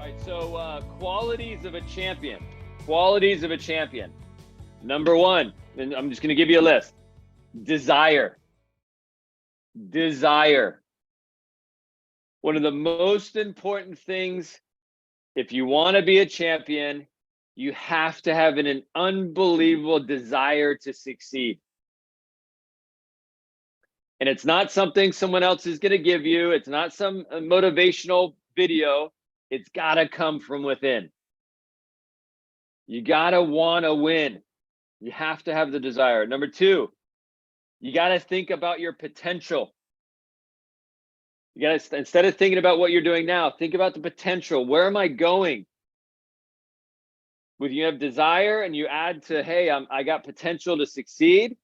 right, so qualities of a champion. Qualities of a champion. Number one, and I'm just going to give you a list. Desire. Desire. One of the most important things, if you want to be a champion, you have to have an unbelievable desire to succeed. And it's not something someone else is going to give you. It's not some motivational video. It's got to come from within. You got to want to win. You have to have the desire. Number two, you got to think about your potential. You got to, instead of thinking about what you're doing now, think about the potential. Where am I going? When you have desire and you add to, hey, I got potential to succeed,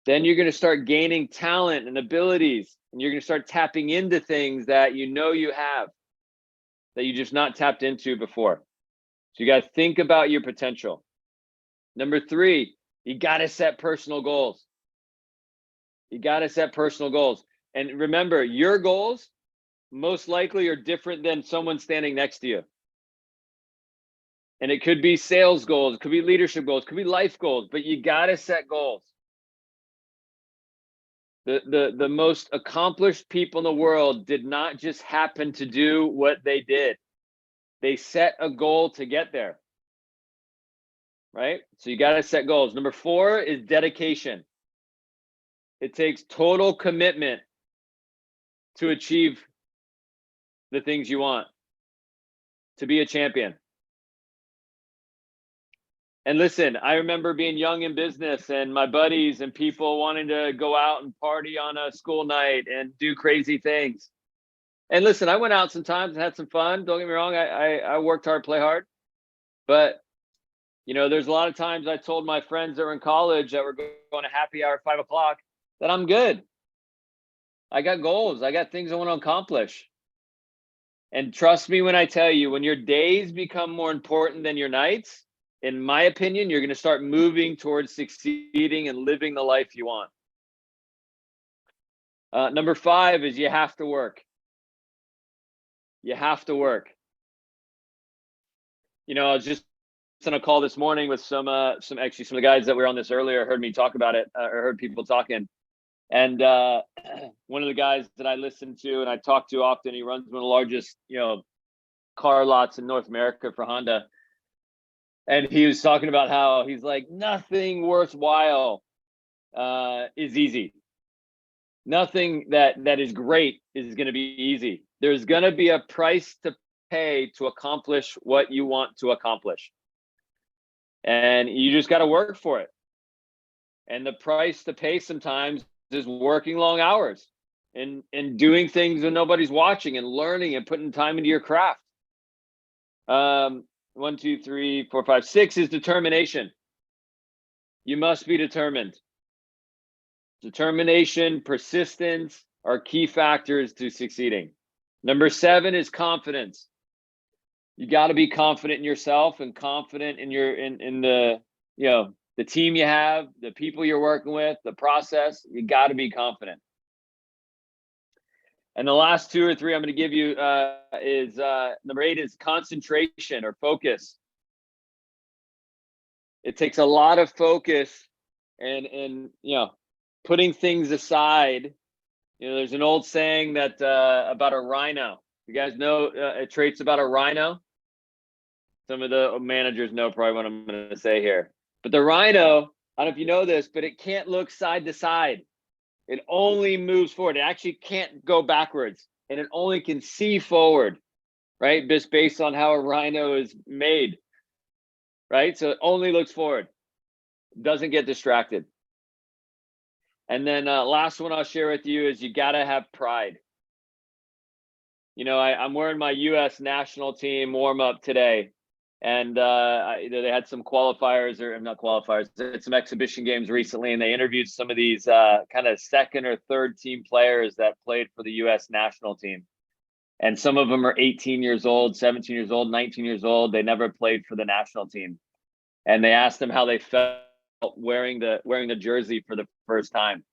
then you're going to start gaining talent and abilities, and you're going to start tapping into things that you know you have that you just not tapped into before. So you got to think about your potential. Number three, you got to set personal goals. You got to set personal goals. And remember, your goals most likely are different than someone standing next to you. And it could be sales goals, it could be leadership goals, it could be life goals, but you got to set goals. The most accomplished people in the world did not just happen to do what they did. They set a goal to get there. Right? So you got to set goals. Number four is dedication. It takes total commitment to achieve the things you want, to be a champion. And listen, I remember being young in business and my buddies and people wanting to go out and party on a school night and do crazy things. And listen, I went out sometimes and had some fun. Don't get me wrong. I worked hard, play hard. But, you know, there's a lot of times I told my friends that were in college that were going to happy hour at 5 o'clock that I'm good. I got goals. I got things I want to accomplish. And trust me when I tell you, when your days become more important than your nights, in my opinion, you're going to start moving towards succeeding and living the life you want. Number five is you have to work. You have to work. You know, I was just on a call this morning with some of the guys that were on this earlier heard me talk about it, or heard people talking. And one of the guys that I listen to and I talk to often, he runs one of the largest, car lots in North America for Honda. And he was talking about how he's like, nothing worthwhile is easy. Nothing that is great is going to be easy. There's going to be a price to pay to accomplish what you want to accomplish. And you just got to work for it. And the price to pay sometimes is working long hours and doing things when nobody's watching and learning and putting time into your craft. 1, 2, 3, 4, 5, 6 is determination. You must be determined. Determination, persistence are key factors to succeeding. Number 7 is confidence. You got to be confident in yourself and confident in the team you have, the people you're working with, the process. You got to be confident. And the last 2 or 3 I'm going to give you is number 8 is concentration or focus. It takes a lot of focus and putting things aside. There's an old saying that about a rhino. You guys know traits about a rhino? Some of the managers know probably what I'm going to say here. But the rhino, I don't know if you know this, but it can't look side to side. It only moves forward. It actually can't go backwards, and it only can see forward, right? Just based on how a rhino is made, right? So it only looks forward, doesn't get distracted. And then last one I'll share with you is you got to have pride. I'm wearing my U.S. national team warm up today. And they had some qualifiers, or not qualifiers, they had some exhibition games recently, and they interviewed some of these kind of second or third team players that played for the U.S. national team. And some of them are 18 years old, 17 years old, 19 years old. They never played for the national team. And they asked them how they felt wearing the jersey for the first time.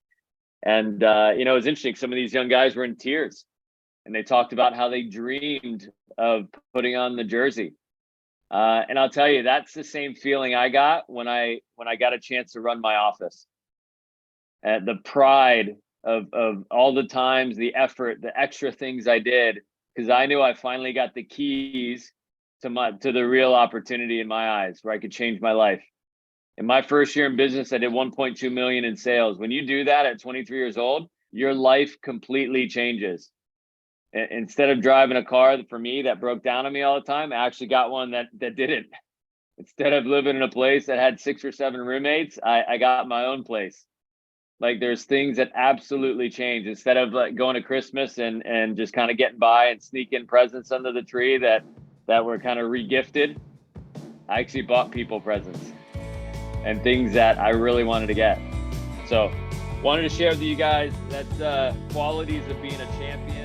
And it was interesting. Some of these young guys were in tears. and they talked about how they dreamed of putting on the jersey. And I'll tell you, that's the same feeling I got when I got a chance to run my office. The pride of all the times, the effort, the extra things I did, because I knew I finally got the keys to the real opportunity in my eyes, where I could change my life. In my first year in business, I did 1.2 million in sales. When you do that at 23 years old, your life completely changes. Instead of driving a car for me that broke down on me all the time, I actually got one that didn't. Instead of living in a place that had 6 or 7 roommates, I got my own place. Like, there's things that absolutely change. Instead of like going to Christmas and just kind of getting by and sneaking presents under the tree that were kind of regifted, I actually bought people presents and things that I really wanted to get. So wanted to share with you guys that qualities of being a champion.